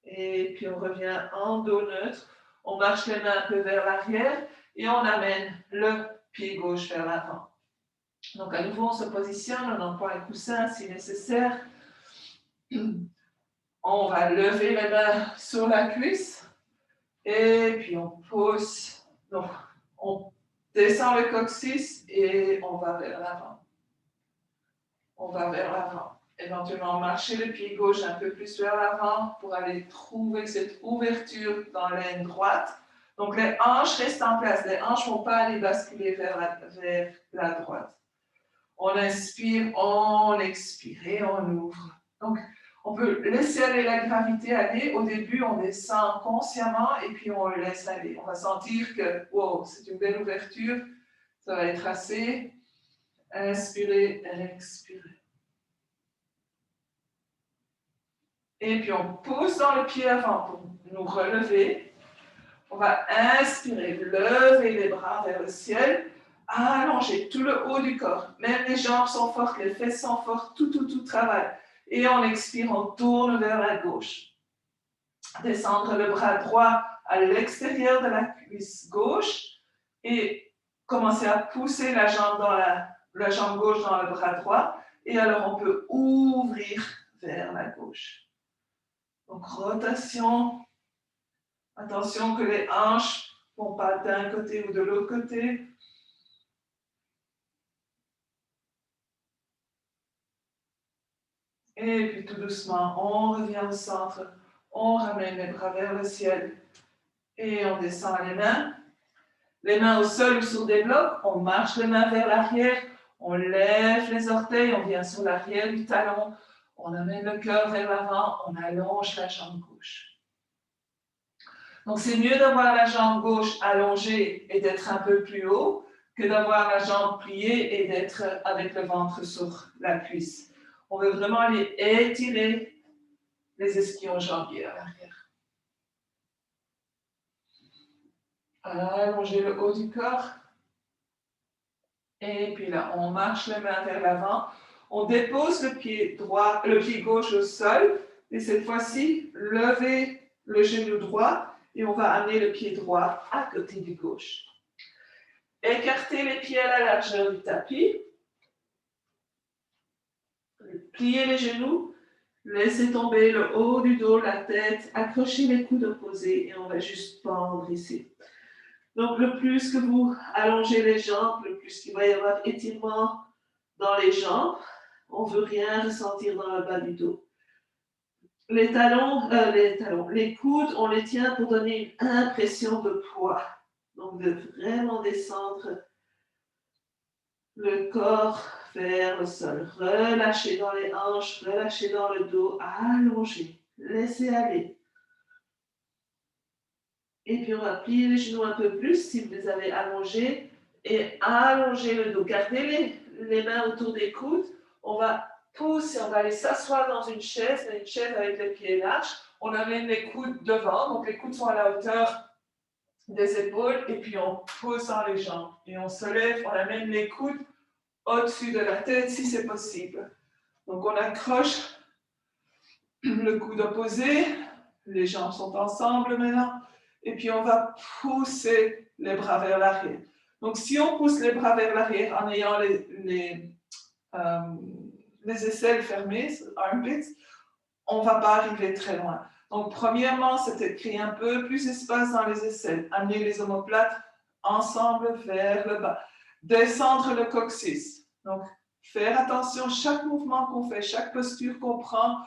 Et puis on revient en dos neutre. On marche les mains un peu vers l'arrière et on amène le pied gauche vers l'avant. Donc à nouveau, on se positionne, on emploie un coussin si nécessaire. On va lever les mains sur la cuisse et puis on pousse. Donc on descend le coccyx et on va vers l'avant. On va vers l'avant. Éventuellement, marcher le pied gauche un peu plus vers l'avant pour aller trouver cette ouverture dans l'aine droite. Donc, les hanches restent en place. Les hanches ne vont pas aller basculer vers la droite. On inspire, on expire et on ouvre. Donc, on peut laisser aller la gravité aller. Au début, on descend consciemment et puis on le laisse aller. On va sentir que, wow, c'est une belle ouverture. Ça va être assez. Inspirez, expirez. Et puis on pousse dans le pied avant pour nous relever. On va inspirer, lever les bras vers le ciel, allonger tout le haut du corps. Même les jambes sont fortes, les fesses sont fortes, tout travaille. Et on expire, on tourne vers la gauche. Descendre le bras droit à l'extérieur de la cuisse gauche et commencer à pousser la jambe gauche dans le bras droit. Et alors on peut ouvrir vers la gauche. Donc, rotation. Attention que les hanches ne vont pas d'un côté ou de l'autre côté. Et puis, tout doucement, on revient au centre. On ramène les bras vers le ciel. Et on descend les mains. Les mains au sol ou sur des blocs. On marche les mains vers l'arrière. On lève les orteils. On vient sur l'arrière du talon. On amène le cœur vers l'avant. On allonge la jambe gauche. Donc, c'est mieux d'avoir la jambe gauche allongée et d'être un peu plus haut que d'avoir la jambe pliée et d'être avec le ventre sur la cuisse. On veut vraiment aller étirer les ischio-jambiers à l'arrière. Allonger le haut du corps. Et puis là, on marche les mains vers l'avant. On dépose le pied gauche au sol. Et cette fois-ci, lever le genou droit. Et on va amener le pied droit à côté du gauche. Écartez les pieds à la largeur du tapis. Pliez les genoux. Laissez tomber le haut du dos, la tête. Accrochez les coudes opposés et on va juste pendre ici. Donc, le plus que vous allongez les jambes, le plus qu'il va y avoir étirement dans les jambes. On ne veut rien ressentir dans le bas du dos. Les coudes, on les tient pour donner une impression de poids. Donc, de vraiment descendre le corps vers le sol. Relâchez dans les hanches, relâchez dans le dos, allongez, laissez aller. Et puis, on va plier les genoux un peu plus si vous les avez allongés et allonger le dos. Gardez les mains autour des coudes. On va pousser, on va aller s'asseoir dans une chaise avec les pieds larges. On amène les coudes devant, donc les coudes sont à la hauteur des épaules et puis on pousse dans les jambes. Et on se lève, on amène les coudes au-dessus de la tête si c'est possible. Donc on accroche le coude opposé, les jambes sont ensemble maintenant, et puis on va pousser les bras vers l'arrière. Donc si on pousse les bras vers l'arrière en ayant les aisselles fermées, armpits, on ne va pas arriver très loin. Donc, premièrement, c'était de créer un peu plus d'espace dans les aisselles, amener les omoplates ensemble vers le bas, descendre le coccyx. Donc, faire attention, chaque mouvement qu'on fait, chaque posture qu'on prend,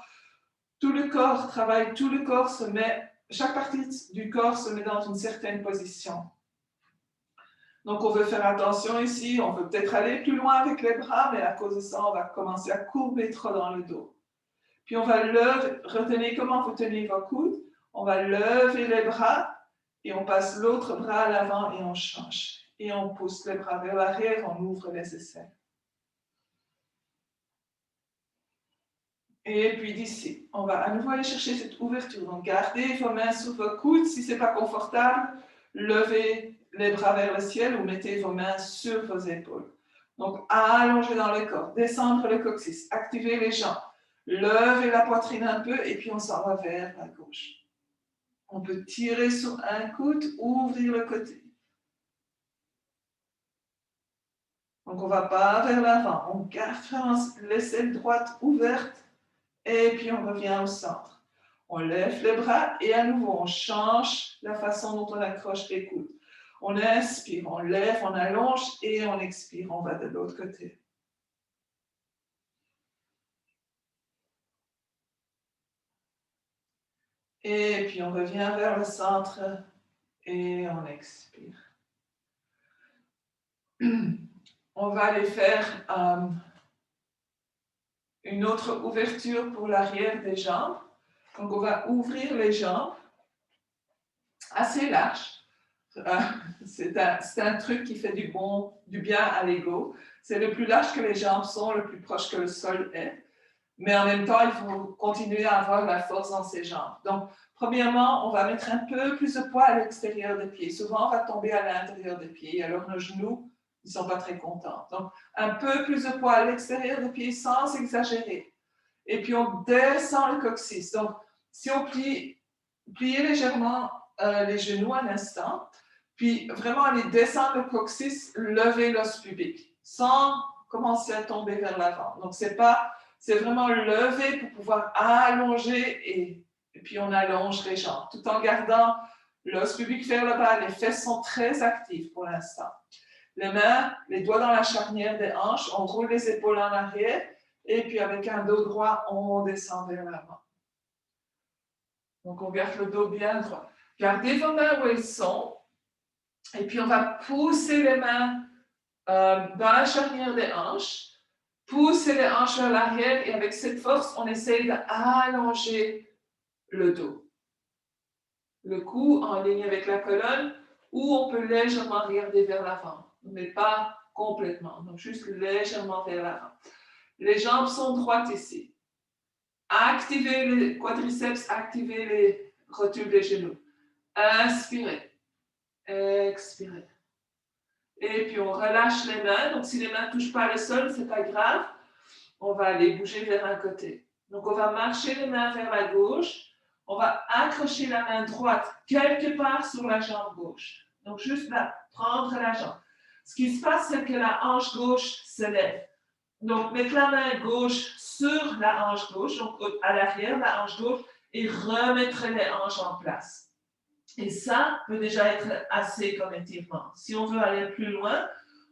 tout le corps travaille, tout le corps se met, chaque partie du corps se met dans une certaine position. Donc, on veut faire attention ici, on veut peut-être aller plus loin avec les bras, mais à cause de ça, on va commencer à courber trop dans le dos. Puis on va lever, retenez comment vous tenez vos coudes, on va lever les bras et on passe l'autre bras à l'avant et on change. Et on pousse les bras vers l'arrière, on ouvre les aisselles. Et puis d'ici, on va à nouveau aller chercher cette ouverture. Donc gardez vos mains sous vos coudes. Si ce n'est pas confortable, levez les bras vers le ciel ou mettez vos mains sur vos épaules. Donc allongez dans le corps, descendre le coccyx, activez les jambes. Levez la poitrine un peu et puis on s'en va vers la gauche. On peut tirer sur un coude, ouvrir le côté. Donc on ne va pas vers l'avant, on garde l'aisselle droite ouverte et puis on revient au centre. On lève les bras et à nouveau on change la façon dont on accroche les coudes. On inspire, on lève, on allonge et on expire, on va de l'autre côté. Et puis on revient vers le centre et on expire. On va aller faire une autre ouverture pour l'arrière des jambes. Donc on va ouvrir les jambes assez large. C'est un truc qui fait du bien à l'ego. C'est le plus large que les jambes sont, le plus proche que le sol est. Mais en même temps, il faut continuer à avoir la force dans ses jambes. Donc, premièrement, on va mettre un peu plus de poids à l'extérieur des pieds. Souvent, on va tomber à l'intérieur des pieds. Alors, nos genoux, ils ne sont pas très contents. Donc, un peu plus de poids à l'extérieur des pieds sans exagérer. Et puis, on descend le coccyx. Donc, si on plie légèrement les genoux un instant, puis vraiment aller descendre le coccyx, lever l'os pubique, sans commencer à tomber vers l'avant. Donc, c'est vraiment lever pour pouvoir allonger et puis on allonge les jambes, tout en gardant l'os pubique vers le bas. Les fesses sont très actives pour l'instant. Les mains, les doigts dans la charnière des hanches, on roule les épaules en arrière et puis avec un dos droit, on descend vers l'avant. Donc, on garde le dos bien droit. Gardez vos mains où elles sont. Et puis, on va pousser les mains dans la charnière des hanches. Pousser les hanches vers l'arrière. Et avec cette force, on essaye d'allonger le dos. Le cou en ligne avec la colonne. Ou on peut légèrement regarder vers l'avant. Mais pas complètement. Donc, juste légèrement vers l'avant. Les jambes sont droites ici. Activez les quadriceps, activez les rotules des genoux. Inspirez. Expirez. Et puis on relâche les mains. Donc si les mains ne touchent pas le sol, ce n'est pas grave. On va aller bouger vers un côté. Donc on va marcher les mains vers la gauche. On va accrocher la main droite quelque part sur la jambe gauche. Donc juste là, prendre la jambe. Ce qui se passe, c'est que la hanche gauche se lève. Donc mettre la main gauche sur la hanche gauche, donc à l'arrière de la hanche gauche, et remettre les hanches en place. Et ça peut déjà être assez comme étirement. Si on veut aller plus loin,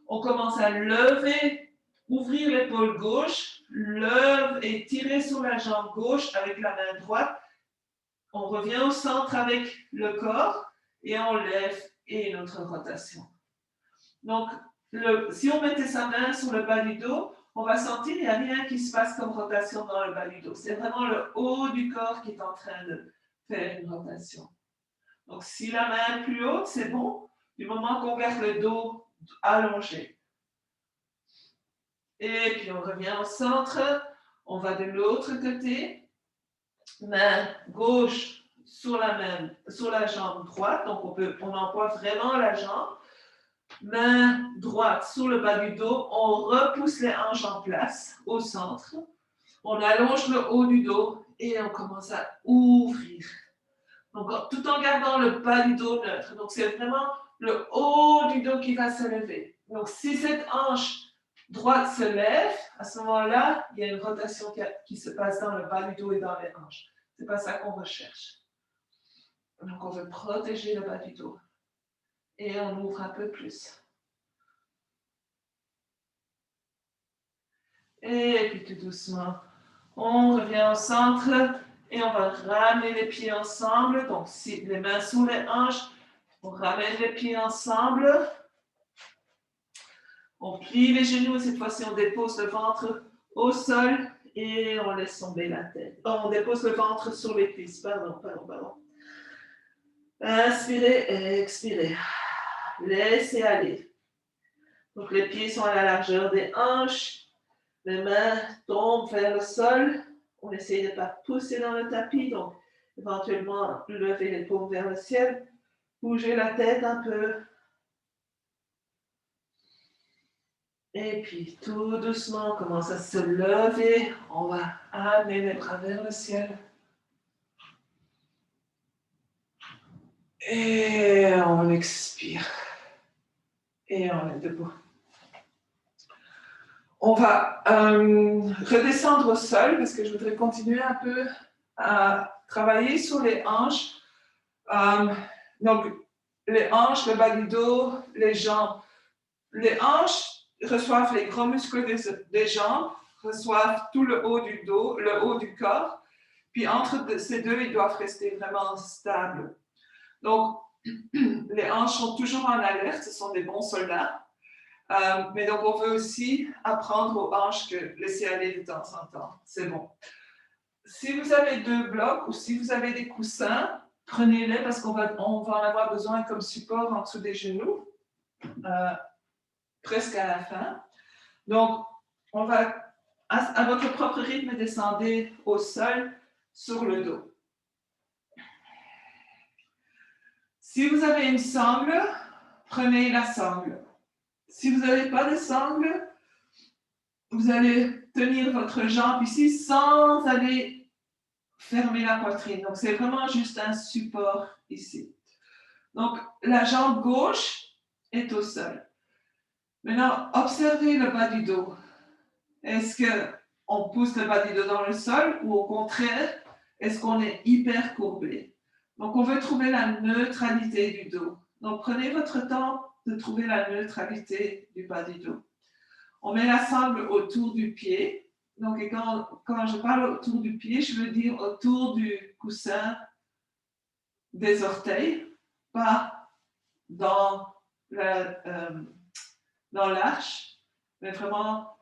on commence à lever, ouvrir l'épaule gauche, lève et tirer sur la jambe gauche avec la main droite. On revient au centre avec le corps et on lève et une autre rotation. Donc, si on mettait sa main sur le bas du dos, on va sentir qu'il n'y a rien qui se passe comme rotation dans le bas du dos. C'est vraiment le haut du corps qui est en train de faire une rotation. Donc, si la main est plus haute, c'est bon, du moment qu'on garde le dos allongé. Et puis, on revient au centre. On va de l'autre côté. Main gauche sur la jambe droite. Donc, on emploie vraiment la jambe. Main droite sur le bas du dos. On repousse les hanches en place au centre. On allonge le haut du dos et on commence à ouvrir. Donc, tout en gardant le bas du dos neutre. Donc, c'est vraiment le haut du dos qui va se lever. Donc, si cette hanche droite se lève, à ce moment-là, il y a une rotation qui se passe dans le bas du dos et dans les hanches. Ce n'est pas ça qu'on recherche. Donc, on veut protéger le bas du dos. Et on ouvre un peu plus. Et puis tout doucement, on revient au centre et on va ramener les pieds ensemble. Donc, si les mains sous les hanches, on ramène les pieds ensemble. On plie les genoux. Cette fois-ci, on dépose le ventre au sol et on laisse tomber la tête. Oh, on dépose le ventre sur les cuisses. Pardon. Inspirez, expirez. Laissez aller. Donc, les pieds sont à la largeur des hanches. Les mains tombent vers le sol. On essaye de ne pas pousser dans le tapis. Donc, éventuellement, lever les paumes vers le ciel. Bougez la tête un peu. Et puis, tout doucement, on commence à se lever. On va amener les bras vers le ciel. Et on expire. Et on est debout. On va redescendre au sol parce que je voudrais continuer un peu à travailler sur les hanches. Donc, les hanches, le bas du dos, les jambes. Les hanches reçoivent les gros muscles des jambes, reçoivent tout le haut du dos, le haut du corps. Puis entre ces deux, ils doivent rester vraiment stables. Donc, les hanches sont toujours en alerte, ce sont des bons soldats. Mais donc, on veut aussi apprendre aux hanches que laisser aller de temps en temps. C'est bon. Si vous avez 2 blocs ou si vous avez des coussins, prenez-les parce qu'on va en avoir besoin comme support en dessous des genoux, presque à la fin. Donc, on va, à votre propre rythme, descendre au sol sur le dos. Si vous avez une sangle, prenez la sangle. Si vous n'avez pas de sangle, vous allez tenir votre jambe ici sans aller fermer la poitrine. Donc, c'est vraiment juste un support ici. Donc, la jambe gauche est au sol. Maintenant, observez le bas du dos. Est-ce qu'on pousse le bas du dos dans le sol ou au contraire, est-ce qu'on est hyper courbé? Donc, on veut trouver la neutralité du dos. Donc, prenez votre temps de trouver la neutralité du bas du dos. On met la sangle autour du pied. Donc, quand je parle autour du pied, je veux dire autour du coussin des orteils, pas dans l'arche, mais vraiment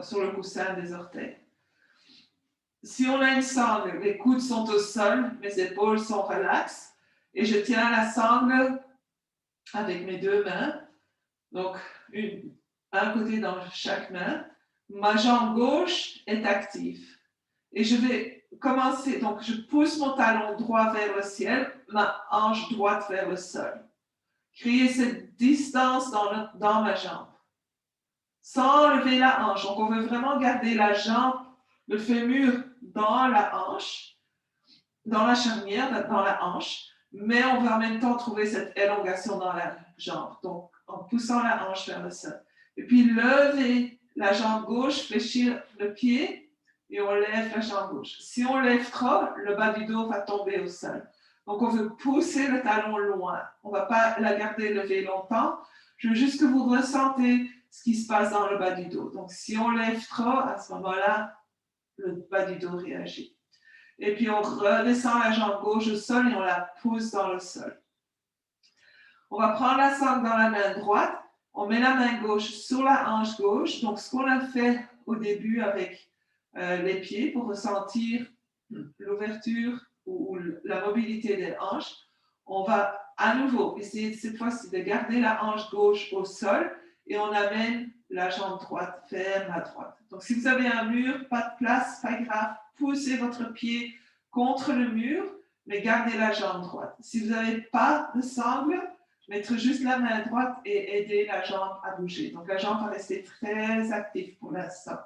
sur le coussin des orteils. Si on a une sangle, les coudes sont au sol, mes épaules sont relaxes et je tiens la sangle avec mes 2 mains, donc un côté dans chaque main. Ma jambe gauche est active et je vais commencer, donc je pousse mon talon droit vers le ciel, ma hanche droite vers le sol. Créer cette distance dans ma jambe sans lever la hanche. Donc on veut vraiment garder la jambe, le fémur dans la hanche, dans la charnière, dans la hanche, mais on va en même temps trouver cette élongation dans la jambe. Donc, en poussant la hanche vers le sol. Et puis, lever la jambe gauche, fléchir le pied, et on lève la jambe gauche. Si on lève trop, le bas du dos va tomber au sol. Donc, on veut pousser le talon loin. On ne va pas la garder levée longtemps. Je veux juste que vous ressentez ce qui se passe dans le bas du dos. Donc, si on lève trop, à ce moment-là, le bas du dos réagit. Et puis, on redescend la jambe gauche au sol et on la pousse dans le sol. On va prendre la sangle dans la main droite. On met la main gauche sur la hanche gauche. Donc, ce qu'on a fait au début avec les pieds pour ressentir l'ouverture ou la mobilité des hanches, on va à nouveau essayer cette fois-ci de garder la hanche gauche au sol et on amène la jambe droite vers la droite. Donc, si vous avez un mur, pas de place, pas grave, poussez votre pied contre le mur, mais gardez la jambe droite. Si vous n'avez pas de sangle, mettre juste la main droite et aider la jambe à bouger. Donc, la jambe va rester très active pour l'instant.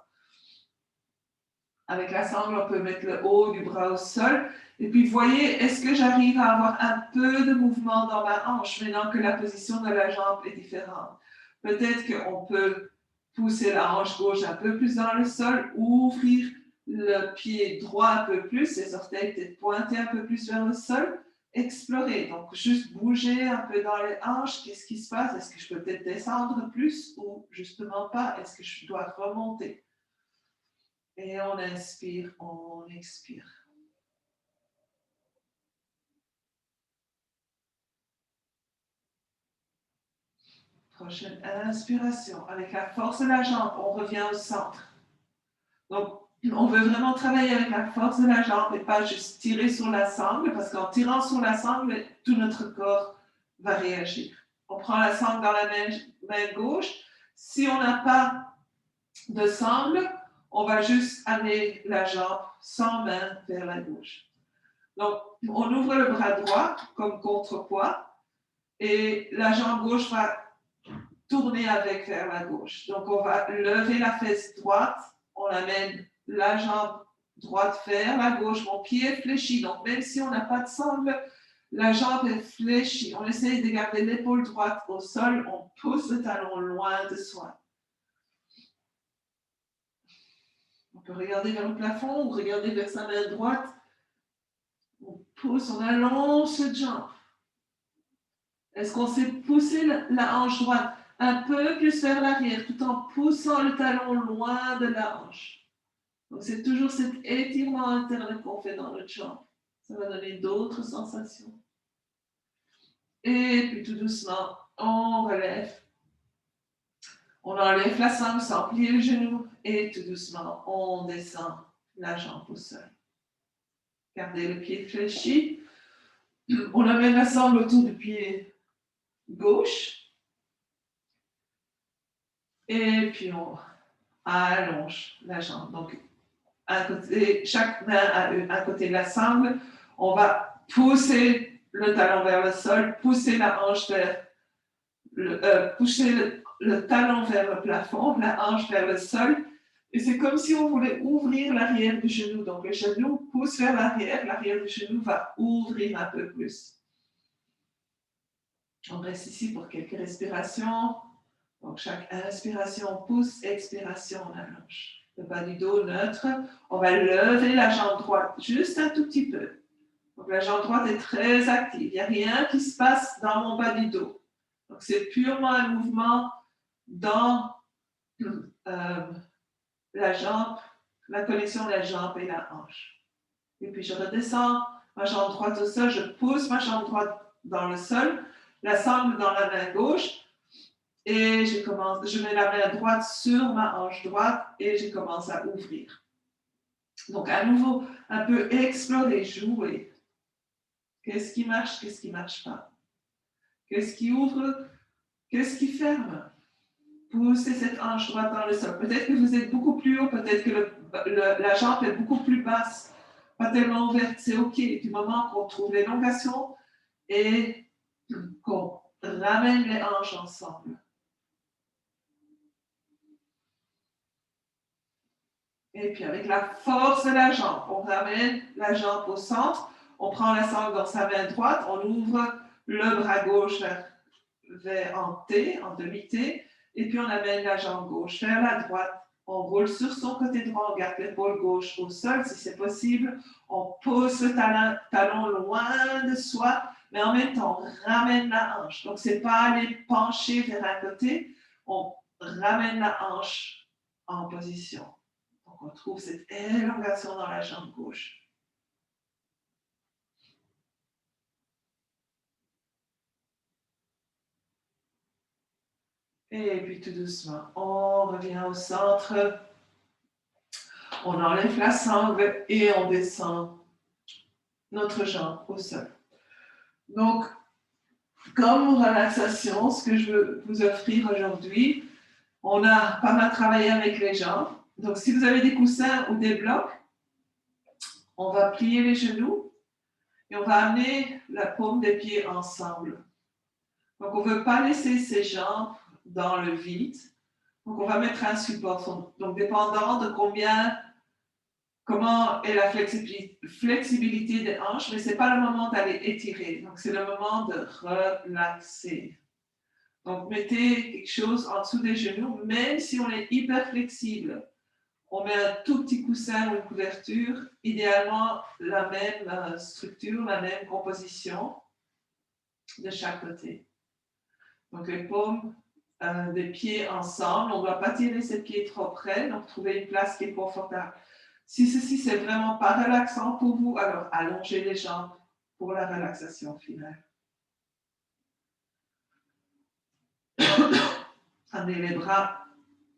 Avec la sangle, on peut mettre le haut du bras au sol. Et puis, voyez, est-ce que j'arrive à avoir un peu de mouvement dans ma hanche maintenant que la position de la jambe est différente? Peut-être qu'on peut pousser la hanche gauche un peu plus dans le sol, ouvrir le pied droit un peu plus, les orteils peut-être pointer un peu plus vers le sol, explorer. Donc, juste bouger un peu dans les hanches. Qu'est-ce qui se passe? Est-ce que je peux peut-être descendre plus ou justement pas? Est-ce que je dois remonter? Et on inspire, on expire. Prochaine inspiration. Avec la force de la jambe, on revient au centre. Donc, on veut vraiment travailler avec la force de la jambe et pas juste tirer sur la sangle, parce qu'en tirant sur la sangle, tout notre corps va réagir. On prend la sangle dans la main gauche. Si on n'a pas de sangle, on va juste amener la jambe sans main vers la gauche. Donc, on ouvre le bras droit comme contrepoids et la jambe gauche va tourner avec vers la gauche. Donc, on va lever la fesse droite, on amène la jambe droite vers la gauche, mon pied est fléchi. Donc, même si on n'a pas de sangle, la jambe est fléchie. On essaye de garder l'épaule droite au sol, on pousse le talon loin de soi. On peut regarder vers le plafond ou regarder vers sa main droite. On pousse, on allonge cette jambe. Est-ce qu'on sait pousser la hanche droite un peu plus vers l'arrière tout en poussant le talon loin de la hanche? Donc, c'est toujours cet étirement interne qu'on fait dans notre jambe. Ça va donner d'autres sensations. Et puis tout doucement, on relève. On enlève la sangle sans plier le genou. Et tout doucement, on descend la jambe au sol. Gardez le pied fléchi. On amène la sangle autour du pied gauche. Et puis on allonge la jambe. Donc, chaque main a un côté de la sangle. On va pousser le talon vers le sol, pousser la hanche vers pousser le talon vers le plafond, la hanche vers le sol. Et c'est comme si on voulait ouvrir l'arrière du genou. Donc, le genou pousse vers l'arrière du genou va ouvrir un peu plus. On reste ici pour quelques respirations. Donc, chaque inspiration, on pousse, expiration, on allonge. Le bas du dos neutre. On va lever la jambe droite juste un tout petit peu. Donc, la jambe droite est très active. Il n'y a rien qui se passe dans mon bas du dos. Donc, c'est purement un mouvement dans la jambe, la connexion de la jambe et la hanche. Et puis, je redescends ma jambe droite au sol. Je pousse ma jambe droite dans le sol, la sangle dans la main gauche. Et je mets la main droite sur ma hanche droite et je commence à ouvrir. Donc, à nouveau, un peu explorer, jouer. Qu'est-ce qui marche, qu'est-ce qui ne marche pas? Qu'est-ce qui ouvre, qu'est-ce qui ferme? Poussez cette hanche droite dans le sol. Peut-être que vous êtes beaucoup plus haut, peut-être que la jambe est beaucoup plus basse, pas tellement ouverte, c'est OK. Du moment qu'on trouve l'élongation et qu'on ramène les hanches ensemble. Et puis avec la force de la jambe, on ramène la jambe au centre, on prend la sangle dans sa main droite, on ouvre le bras gauche vers en T, en demi-T, et puis on amène la jambe gauche vers la droite, on roule sur son côté droit, on garde l'épaule gauche au sol si c'est possible, on pousse le talon loin de soi, mais en même temps on ramène la hanche. Donc c'est pas aller pencher vers un côté, on ramène la hanche en position. On trouve cette élongation dans la jambe gauche. Et puis tout doucement, on revient au centre. On enlève la sangle et on descend notre jambe au sol. Donc, comme relaxation, ce que je veux vous offrir aujourd'hui, on a pas mal travaillé avec les jambes. Donc, si vous avez des coussins ou des blocs, on va plier les genoux et on va amener la paume des pieds ensemble. Donc, on ne veut pas laisser ses jambes dans le vide. Donc, on va mettre un support. Donc, dépendant de comment est la flexibilité des hanches, mais ce n'est pas le moment d'aller étirer. Donc, c'est le moment de relaxer. Donc, mettez quelque chose en dessous des genoux, même si on est hyper flexible. On met un tout petit coussin ou une couverture, idéalement la même structure, la même composition de chaque côté. Donc, les paumes des pieds ensemble. On ne doit pas tirer ses pieds trop près, donc trouver une place qui est confortable. Si ceci, c'est vraiment pas relaxant pour vous, alors allongez les jambes pour la relaxation finale. Amenez les bras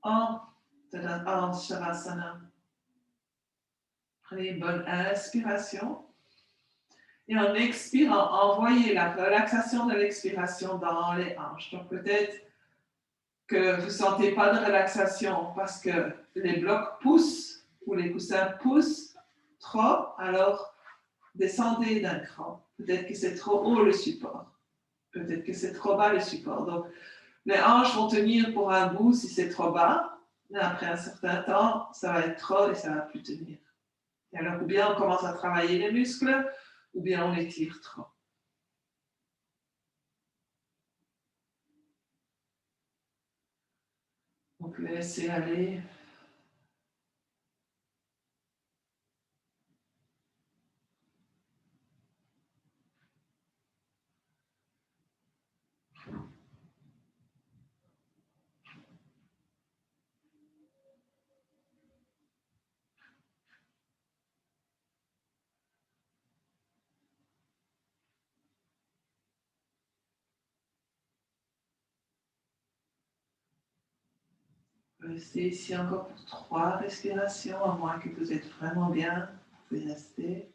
en Shavasana. Prenez une bonne inspiration. Et en expirant, envoyez la relaxation de l'expiration dans les hanches. Donc peut-être que vous ne sentez pas de relaxation parce que les blocs poussent ou les coussins poussent trop, alors descendez d'un cran. Peut-être que c'est trop haut le support. Peut-être que c'est trop bas le support. Donc les hanches vont tenir pour un bout si c'est trop bas, mais après un certain temps, ça va être trop et ça ne va plus tenir. Et alors, ou bien on commence à travailler les muscles, ou bien on les tire trop. Donc, laissez aller. Restez ici encore pour 3 respirations, à moins que vous êtes vraiment bien. Vous pouvez rester.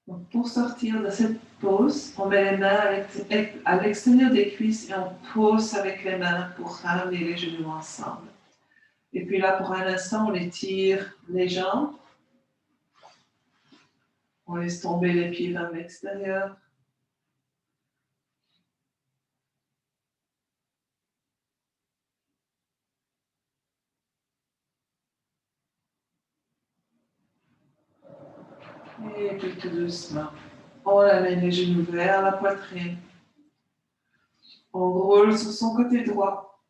Donc, pour sortir de cette pause, on met les mains à l'extérieur des cuisses et on pose avec les mains pour ramener les genoux ensemble. Et puis là, pour un instant, on étire les jambes. On laisse tomber les pieds vers l'extérieur. Et puis tout doucement, on amène les genoux vers la poitrine. On roule sur son côté droit.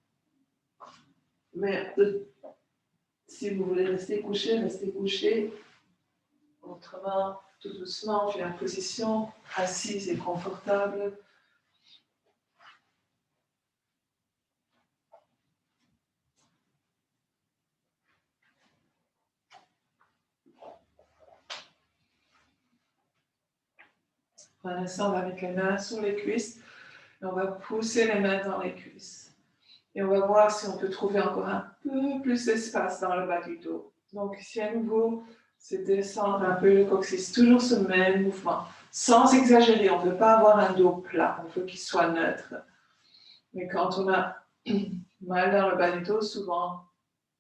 Mais si vous voulez rester couché, restez couché. Autrement, tout doucement, on fait la position assise et confortable. Pour l'instant, on va mettre les mains sur les cuisses et on va pousser les mains dans les cuisses. Et on va voir si on peut trouver encore un peu plus d'espace dans le bas du dos. Donc ici à nouveau, c'est descendre un peu le coccyx, toujours ce même mouvement, sans exagérer. On ne veut pas avoir un dos plat, on veut qu'il soit neutre. Mais quand on a mal dans le bas du dos, souvent,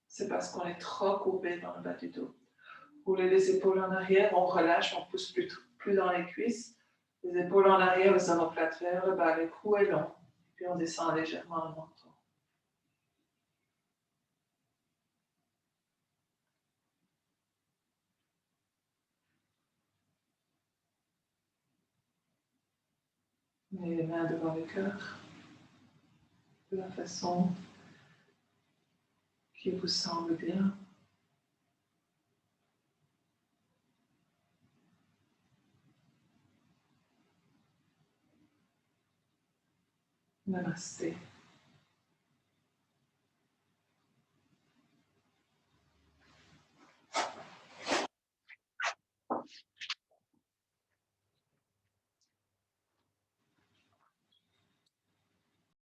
c'est parce qu'on est trop courbé dans le bas du dos. Rouler les épaules en arrière, on relâche, on ne pousse plus dans les cuisses. Les épaules en arrière, les omoplates vers le bas, le cou est long. Puis on descend légèrement le menton. Et les mains devant le cœur, de la façon qui vous semble bien. Namasté.